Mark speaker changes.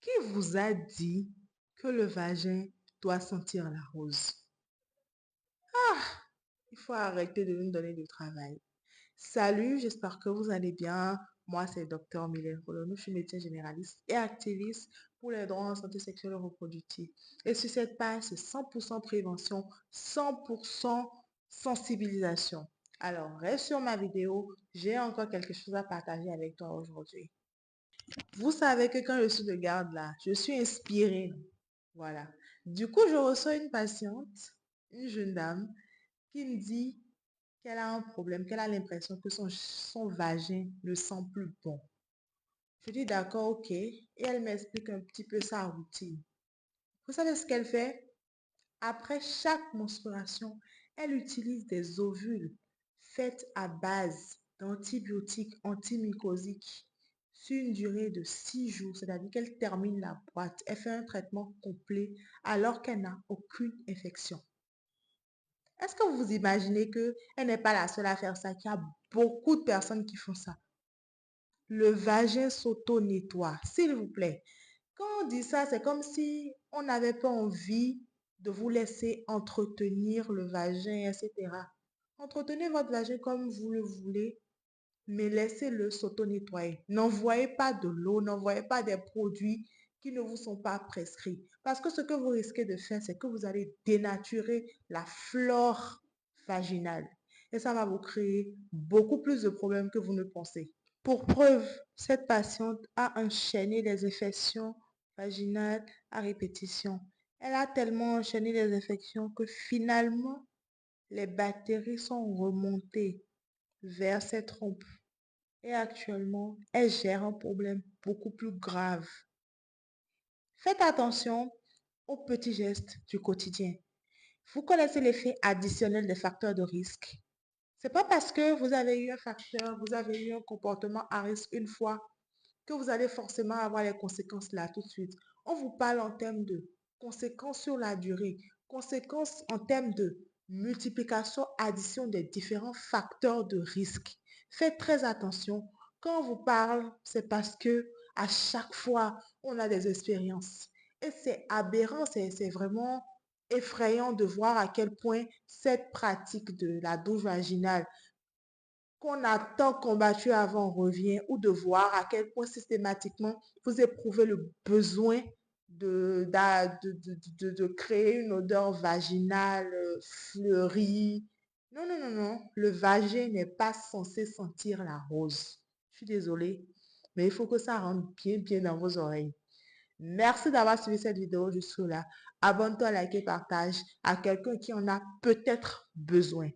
Speaker 1: Qui vous a dit que le vagin doit sentir la rose? Il faut arrêter de nous donner du travail. Salut, j'espère que vous allez bien. Moi, c'est Dr Mylène Colonou. Je suis médecin généraliste et activiste pour les droits en santé sexuelle et reproductive. Et sur cette page, c'est 100% prévention, 100% sensibilisation. Alors, reste sur ma vidéo. J'ai encore quelque chose à partager avec toi aujourd'hui. Vous savez que quand je suis de garde là, je suis inspirée. Voilà. Du coup, je reçois une patiente, une jeune dame, qui me dit qu'elle a un problème, qu'elle a l'impression que son vagin ne sent plus bon. Je dis d'accord, ok. Et elle m'explique un petit peu sa routine. Vous savez ce qu'elle fait? Après chaque menstruation, elle utilise des ovules faits à base d'antibiotiques antimycosiques sur une durée de 6 jours, c'est-à-dire qu'elle termine la boîte, elle fait un traitement complet alors qu'elle n'a aucune infection. Est-ce que vous imaginez qu'elle n'est pas la seule à faire ça, qu'il y a beaucoup de personnes qui font ça? Le vagin s'auto-nettoie, s'il vous plaît. Quand on dit ça, c'est comme si on n'avait pas envie de vous laisser entretenir le vagin, etc. Entretenez votre vagin comme vous le voulez, mais laissez-le s'auto-nettoyer. N'envoyez pas de l'eau, n'envoyez pas des produits qui ne vous sont pas prescrits. Parce que ce que vous risquez de faire, c'est que vous allez dénaturer la flore vaginale. Et ça va vous créer beaucoup plus de problèmes que vous ne pensez. Pour preuve, cette patiente a enchaîné les infections vaginales à répétition. Elle a tellement enchaîné les infections que finalement, les bactéries sont remontées vers ses trompes. Et actuellement, elle gère un problème beaucoup plus grave. Faites attention aux petits gestes du quotidien. Vous connaissez l'effet additionnel des facteurs de risque. C'est pas parce que vous avez eu un facteur, vous avez eu un comportement à risque une fois que vous allez forcément avoir les conséquences là tout de suite. On vous parle en termes de conséquences sur la durée, conséquences en termes de multiplication, addition des différents facteurs de risque. Faites très attention. Quand on vous parle, c'est parce que à chaque fois, on a des expériences. Et c'est aberrant, c'est vraiment effrayant de voir à quel point cette pratique de la douche vaginale qu'on a tant combattu avant revient ou de voir à quel point systématiquement vous éprouvez le besoin de créer une odeur vaginale fleurie. Non, non, non, non. Le vagin n'est pas censé sentir la rose. Je suis désolée, mais il faut que ça rentre bien, bien dans vos oreilles. Merci d'avoir suivi cette vidéo jusque-là. Abonne-toi, like et partage à quelqu'un qui en a peut-être besoin.